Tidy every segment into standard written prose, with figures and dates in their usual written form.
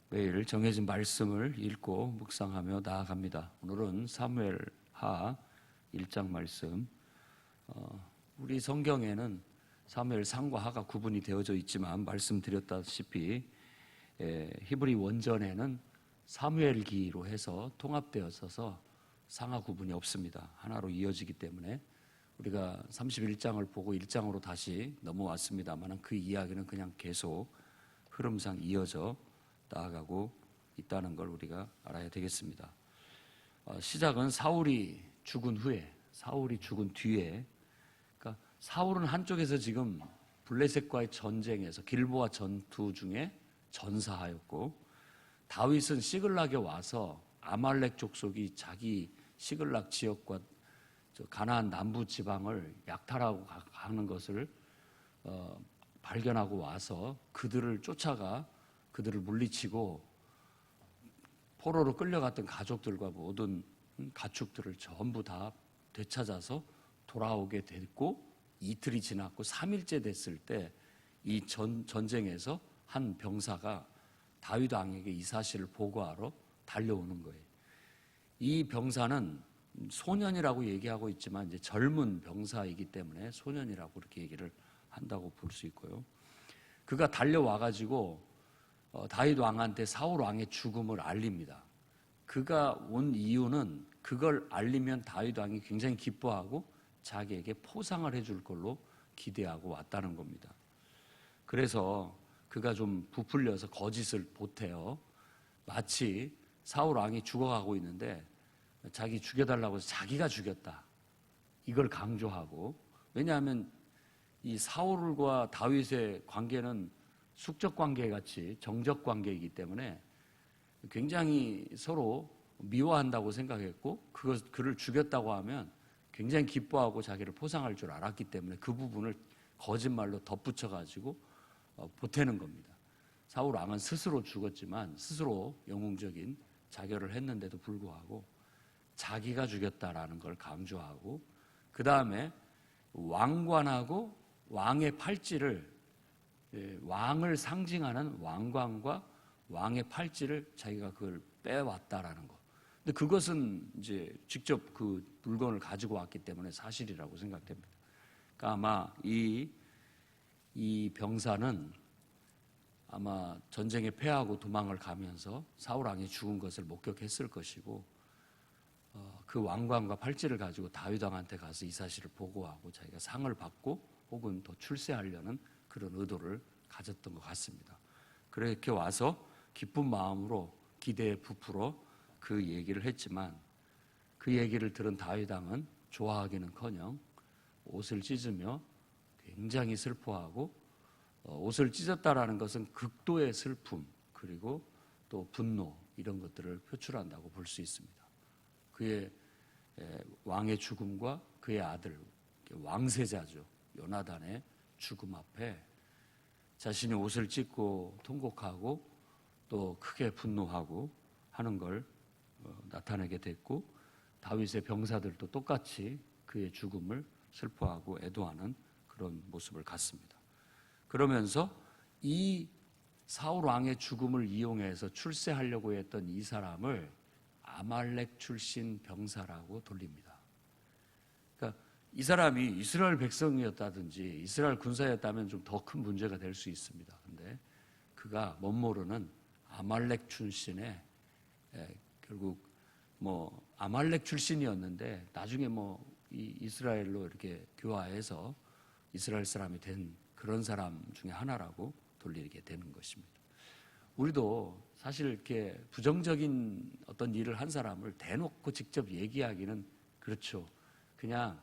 매일 정해진 말씀을 읽고 묵상하며 나아갑니다. 오늘은 사무엘하 1장 말씀. 우리 성경에는 사무엘 상과 하가 구분이 되어져 있지만 말씀드렸다시피 히브리 원전에는 사무엘기로 해서 통합되어 있어서 상하 구분이 없습니다. 하나로 이어지기 때문에 우리가 31장을 보고 1장으로 다시 넘어왔습니다만 그 이야기는 그냥 계속 흐름상 이어져 나아가고 있다는 걸 우리가 알아야 되겠습니다. 시작은 사울이 죽은 후에, 사울이 죽은 뒤에, 그러니까 사울은 한쪽에서 지금 블레셋과의 전쟁에서 길보아 전투 중에 전사하였고, 다윗은 시글락에 와서 아말렉 족속이 자기 시글락 지역과 가나안 남부 지방을 약탈하고 가는 것을 발견하고 와서 그들을 쫓아가 그들을 물리치고 포로로 끌려갔던 가족들과 모든 가축들을 전부 다 되찾아서 돌아오게 됐고, 이틀이 지났고 3일째 됐을 때 이 전쟁에서 한 병사가 다윗 왕에게 이 사실을 보고하러 달려오는 거예요. 이 병사는 소년이라고 얘기하고 있지만 이제 젊은 병사이기 때문에 소년이라고 그렇게 얘기를 한다고 볼 수 있고요. 그가 달려와가지고 다윗 왕한테 사울 왕의 죽음을 알립니다. 그가 온 이유는 그걸 알리면 다윗 왕이 굉장히 기뻐하고 자기에게 포상을 해줄 걸로 기대하고 왔다는 겁니다. 그래서 그가 좀 부풀려서 거짓을 보태어 마치 사울 왕이 죽어가고 있는데 자기 죽여달라고 해서 자기가 죽였다, 이걸 강조하고, 왜냐하면 이 사울과 다윗의 관계는 숙적 관계 같이 정적 관계이기 때문에 굉장히 서로 미워한다고 생각했고, 그를 죽였다고 하면 굉장히 기뻐하고 자기를 포상할 줄 알았기 때문에 그 부분을 거짓말로 덧붙여가지고 보태는 겁니다. 사울 왕은 스스로 죽었지만 스스로 영웅적인 자결을 했는데도 불구하고 자기가 죽였다라는 걸 강조하고, 그 다음에 왕관하고 왕의 팔찌를, 왕을 상징하는 왕관과 왕의 팔찌를 자기가 그걸 빼왔다라는 거. 근데 그것은 이제 직접 그 물건을 가지고 왔기 때문에 사실이라고 생각됩니다. 그러니까 아마 이 병사는 아마 전쟁에 패하고 도망을 가면서 사울 왕이 죽은 것을 목격했을 것이고, 그 왕관과 팔찌를 가지고 다윗 왕한테 가서 이 사실을 보고하고 자기가 상을 받고 혹은 더 출세하려는 그런 의도를 가졌던 것 같습니다. 그렇게 와서 기쁜 마음으로 기대에 부풀어 그 얘기를 했지만, 그 얘기를 들은 다윗 왕은 좋아하기는커녕 옷을 찢으며 굉장히 슬퍼하고, 옷을 찢었다라는 것은 극도의 슬픔 그리고 또 분노, 이런 것들을 표출한다고 볼 수 있습니다. 그의 왕의 죽음과 그의 아들 왕세자죠, 요나단의 죽음 앞에 자신이 옷을 찢고 통곡하고 또 크게 분노하고 하는 걸 나타내게 됐고, 다윗의 병사들도 똑같이 그의 죽음을 슬퍼하고 애도하는 그런 모습을 갖습니다. 그러면서 이 사울 왕의 죽음을 이용해서 출세하려고 했던 이 사람을 아말렉 출신 병사라고 돌립니다. 그러니까 이 사람이 이스라엘 백성이었다든지 이스라엘 군사였다면 좀 더 큰 문제가 될 수 있습니다. 그런데 그가 멋모르는 아말렉 출신의, 결국 아말렉 출신이었는데 나중에 이 이스라엘로 이렇게 교화해서 이스라엘 사람이 된 그런 사람 중에 하나라고 돌리게 되는 것입니다. 우리도 사실 이렇게 부정적인 어떤 일을 한 사람을 대놓고 직접 얘기하기는 그렇죠. 그냥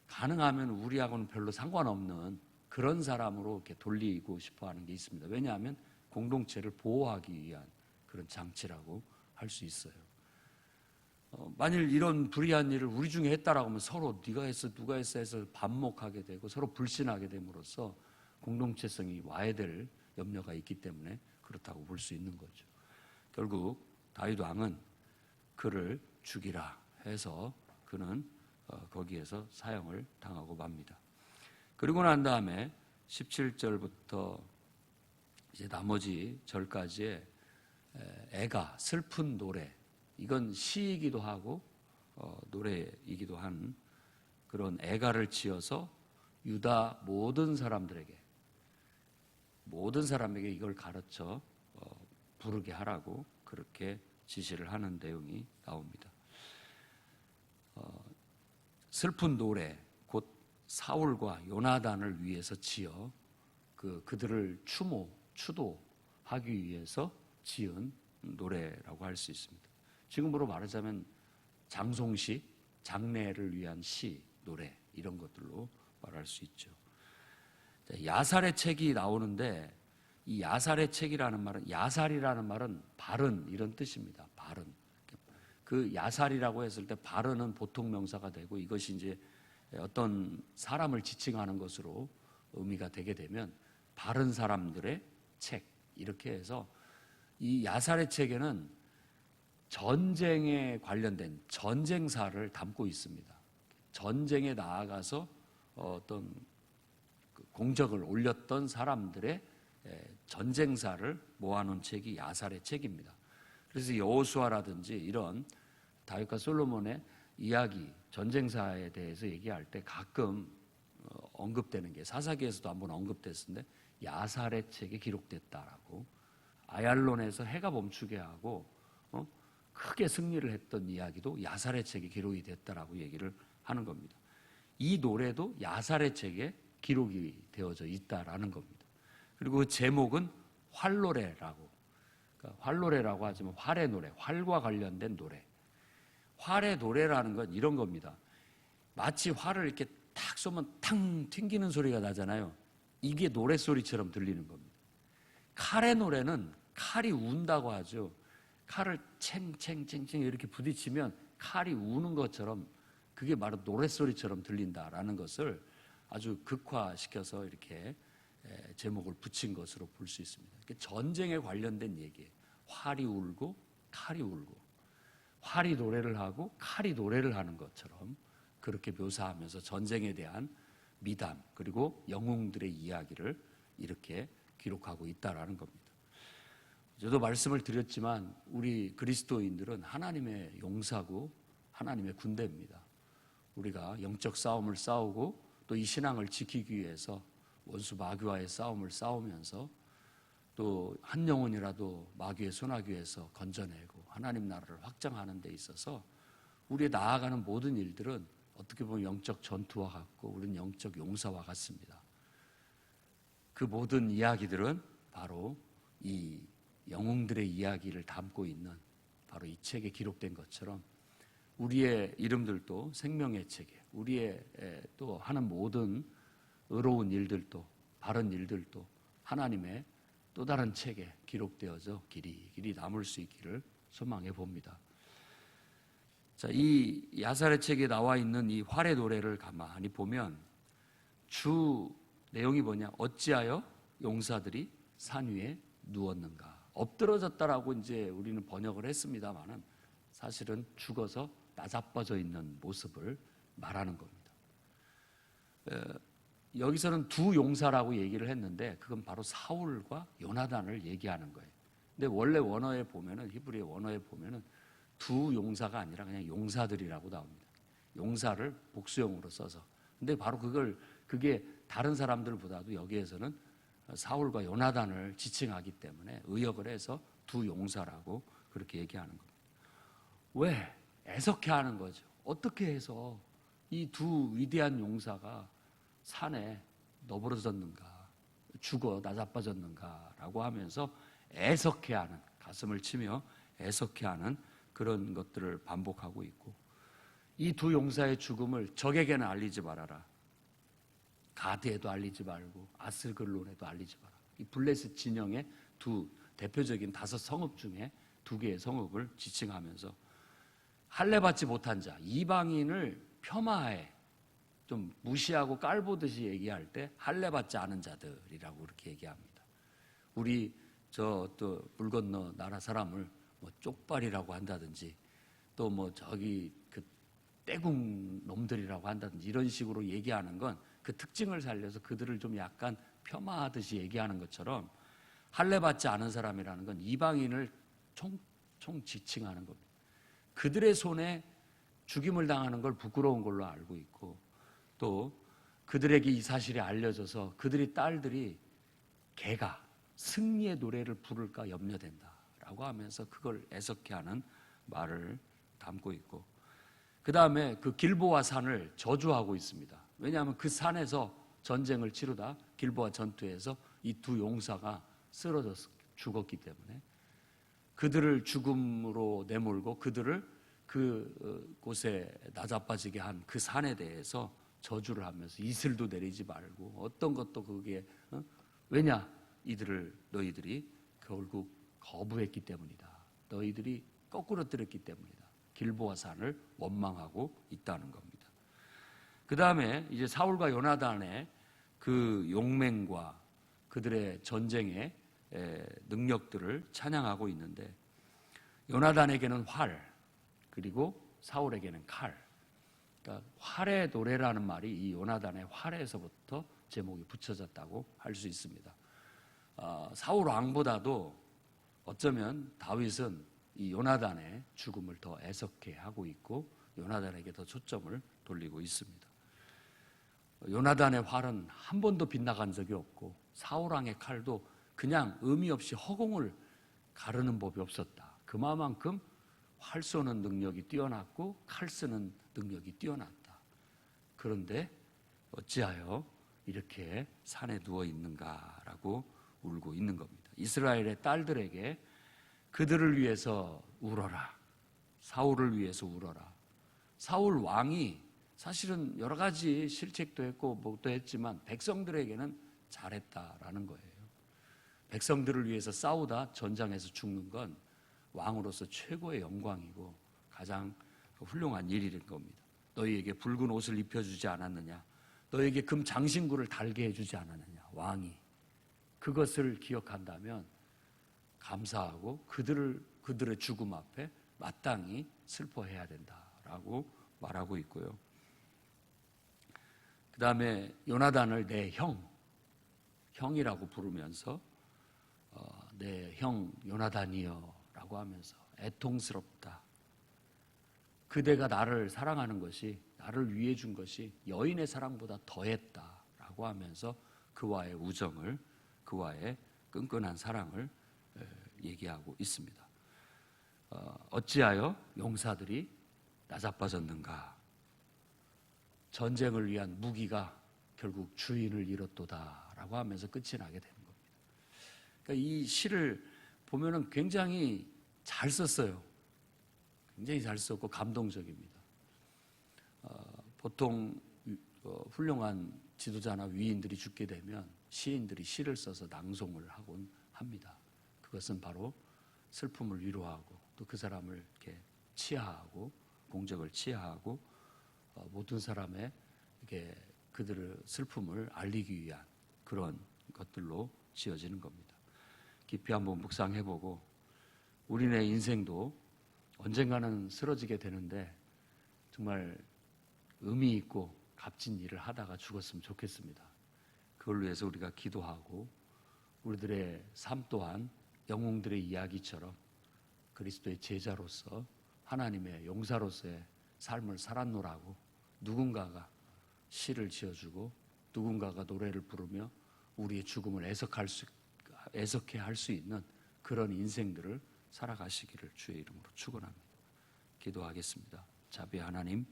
가능하면 우리하고는 별로 상관없는 그런 사람으로 이렇게 돌리고 싶어 하는 게 있습니다. 왜냐하면 공동체를 보호하기 위한 그런 장치라고 할 수 있어요. 만일 이런 불의한 일을 우리 중에 했다라고 하면 서로 네가 했어 누가 했어 해서 반목하게 되고 서로 불신하게 됨으로써 공동체성이 와해될 염려가 있기 때문에 그렇다고 볼 수 있는 거죠. 결국 다윗 왕은 그를 죽이라 해서 그는 거기에서 사형을 당하고 맙니다. 그리고 난 다음에 17절부터 이제 나머지 절까지의 애가 슬픈 노래, 이건 시이기도 하고 노래이기도 한 그런 애가를 지어서 유다 모든 사람에게 이걸 가르쳐 부르게 하라고 그렇게 지시를 하는 내용이 나옵니다. 슬픈 노래, 곧 사울과 요나단을 위해서 지어 그들을 추도하기 위해서 지은 노래라고 할 수 있습니다. 지금으로 말하자면 장송시, 장례를 위한 시, 노래 이런 것들로 말할 수 있죠. 야살의 책이 나오는데 이 야살의 책이라는 말은, 야살이라는 말은 바른 이런 뜻입니다. 바른. 그 야살이라고 했을 때 바른은 보통 명사가 되고 이것이 이제 어떤 사람을 지칭하는 것으로 의미가 되게 되면 바른 사람들의 책 이렇게 해서 이 야살의 책에는 전쟁에 관련된 전쟁사를 담고 있습니다. 전쟁에 나아가서 어떤 공적을 올렸던 사람들의 전쟁사를 모아놓은 책이 야살의 책입니다. 그래서 여호수아라든지 이런 다윗과 솔로몬의 이야기, 전쟁사에 대해서 얘기할 때 가끔 언급되는 게 사사기에서도 한번 언급됐는데 야살의 책에 기록됐다라고, 아얄론에서 해가 멈추게 하고 크게 승리를 했던 이야기도 야살의 책에 기록이 됐다라고 얘기를 하는 겁니다. 이 노래도 야살의 책에 기록이 되어져 있다라는 겁니다. 그리고 그 제목은 활노래라고, 그러니까 활노래라고 하지만 활의 노래, 활과 관련된 노래. 활의 노래라는 건 이런 겁니다. 마치 활을 이렇게 탁 쏘면 탕 튕기는 소리가 나잖아요. 이게 노랫소리처럼 들리는 겁니다. 칼의 노래는 칼이 운다고 하죠. 칼을 챙챙챙챙 이렇게 부딪히면 칼이 우는 것처럼 그게 바로 노랫소리처럼 들린다라는 것을 아주 극화시켜서 이렇게 제목을 붙인 것으로 볼 수 있습니다. 전쟁에 관련된 얘기예요. 활이 울고 칼이 울고, 활이 노래를 하고 칼이 노래를 하는 것처럼 그렇게 묘사하면서 전쟁에 대한 미담 그리고 영웅들의 이야기를 이렇게 기록하고 있다라는 겁니다. 저도 말씀을 드렸지만 우리 그리스도인들은 하나님의 용사고 하나님의 군대입니다. 우리가 영적 싸움을 싸우고 또 이 신앙을 지키기 위해서 원수 마귀와의 싸움을 싸우면서 또 한 영혼이라도 마귀의 손아귀에서 건져내고 하나님 나라를 확장하는 데 있어서 우리의 나아가는 모든 일들은 어떻게 보면 영적 전투와 같고 우리는 영적 용사와 같습니다. 그 모든 이야기들은 바로 이 영웅들의 이야기를 담고 있는 바로 이 책에 기록된 것처럼 우리의 이름들도 생명의 책에, 우리의 또 하는 모든 의로운 일들도 바른 일들도 하나님의 또 다른 책에 기록되어져 길이 남을 수 있기를 소망해 봅니다. 자, 이 야살의 책에 나와 있는 이 활의 노래를 가만히 보면 주 내용이 뭐냐? 어찌하여 용사들이 산 위에 누웠는가? 엎드러졌다라고 이제 우리는 번역을 했습니다만은 사실은 죽어서 나자빠져 있는 모습을 말하는 겁니다. 여기서는 두 용사라고 얘기를 했는데 그건 바로 사울과 요나단을 얘기하는 거예요. 근데 원래 원어에 보면은 히브리의 원어에 보면은 두 용사가 아니라 그냥 용사들이라고 나옵니다. 용사를 복수형으로 써서. 근데 바로 그게 다른 사람들보다도 여기에서는 사울과 요나단을 지칭하기 때문에 의역을 해서 두 용사라고 그렇게 얘기하는 겁니다. 왜? 애석해 하는 거죠. 어떻게 해서 이 두 위대한 용사가 산에 너부러졌는가, 죽어 나자빠졌는가라고 하면서 애석해하는, 가슴을 치며 애석해하는 그런 것들을 반복하고 있고, 이 두 용사의 죽음을 적에게는 알리지 말아라. 가드에도 알리지 말고 아스글론에도 알리지 마라. 이 블레셋 진영의 두 대표적인 5성읍 중에 2개의 성읍을 지칭하면서 할례받지 못한 자, 이방인을 폄하해 좀 무시하고 깔보듯이 얘기할 때 할례받지 않은 자들이라고 그렇게 얘기합니다. 우리 또 물 건너 나라 사람을 뭐 쪽발이라고 한다든지 또 뭐 저기 그 떼궁 놈들이라고 한다든지 이런 식으로 얘기하는 건 그 특징을 살려서 그들을 좀 약간 폄하하듯이 얘기하는 것처럼 할례받지 않은 사람이라는 건 이방인을 총 지칭하는 겁니다. 그들의 손에 죽임을 당하는 걸 부끄러운 걸로 알고 있고, 또 그들에게 이 사실이 알려져서 그들의 딸들이 개가 승리의 노래를 부를까 염려된다라고 하면서 그걸 애석해 하는 말을 담고 있고, 그 다음에 그 길보아 산을 저주하고 있습니다. 왜냐하면 그 산에서 전쟁을 치르다 길보아 전투에서 이 두 용사가 쓰러져 죽었기 때문에 그들을 죽음으로 내몰고 그들을 그 곳에 나자빠지게 한 그 산에 대해서 저주를 하면서 이슬도 내리지 말고 어떤 것도 그게 왜냐? 너희들이 결국 거부했기 때문이다. 너희들이 거꾸로 들었기 때문이다. 길보아 산을 원망하고 있다는 겁니다. 그 다음에 이제 사울과 요나단의 그 용맹과 그들의 전쟁의 능력들을 찬양하고 있는데, 요나단에게는 활, 그리고 사울에게는 칼. 그러니까 활의 노래라는 말이 이 요나단의 활에서부터 제목이 붙여졌다고 할 수 있습니다. 사울 왕보다도 어쩌면 다윗은 이 요나단의 죽음을 더 애석해 하고 있고 요나단에게 더 초점을 돌리고 있습니다. 요나단의 활은 한 번도 빗나간 적이 없고 사울 왕의 칼도 그냥 의미 없이 허공을 가르는 법이 없었다. 그만큼 활 쏘는 능력이 뛰어났고 칼 쓰는 능력이 뛰어났다. 그런데 어찌하여 이렇게 산에 누워 있는가라고 울고 있는 겁니다. 이스라엘의 딸들에게 그들을 위해서 울어라. 사울을 위해서 울어라. 사울 왕이 사실은 여러 가지 실책도 했고 뭐도 했지만 백성들에게는 잘했다라는 거예요. 백성들을 위해서 싸우다 전장에서 죽는 건 왕으로서 최고의 영광이고 가장 훌륭한 일인 겁니다. 너희에게 붉은 옷을 입혀주지 않았느냐? 너희에게 금 장신구를 달게 해주지 않았느냐? 왕이 그것을 기억한다면 감사하고 그들의 죽음 앞에 마땅히 슬퍼해야 된다라고 말하고 있고요. 그 다음에 요나단을 내 형이라고 부르면서 내 형 요나단이여 라고 하면서 애통스럽다. 그대가 나를 사랑하는 것이, 나를 위해 준 것이 여인의 사랑보다 더했다라고 하면서 그와의 우정을, 그와의 끈끈한 사랑을 얘기하고 있습니다. 어찌하여 용사들이 나자빠졌는가? 전쟁을 위한 무기가 결국 주인을 잃었도다라고 하면서 끝이 나게 되는 겁니다. 그러니까 이 시를 보면은 굉장히 잘 썼어요. 굉장히 잘 썼고 감동적입니다. 보통 훌륭한 지도자나 위인들이 죽게 되면 시인들이 시를 써서 낭송을 하곤 합니다. 그것은 바로 슬픔을 위로하고 또 그 사람을 이렇게 치하하고 공적을 치하하고 모든 사람의 이렇게 그들의 슬픔을 알리기 위한 그런 것들로 지어지는 겁니다. 깊이 한번 묵상해보고 우리네 인생도 언젠가는 쓰러지게 되는데 정말 의미 있고 값진 일을 하다가 죽었으면 좋겠습니다. 그걸 위해서 우리가 기도하고 우리들의 삶 또한 영웅들의 이야기처럼 그리스도의 제자로서 하나님의 용사로서의 삶을 살았노라고 누군가가 시를 지어주고 누군가가 노래를 부르며 우리의 죽음을 애석해 할 수 있는 그런 인생들을 살아가시기를 주의 이름으로 축원합니다. 기도하겠습니다. 자비 하나님,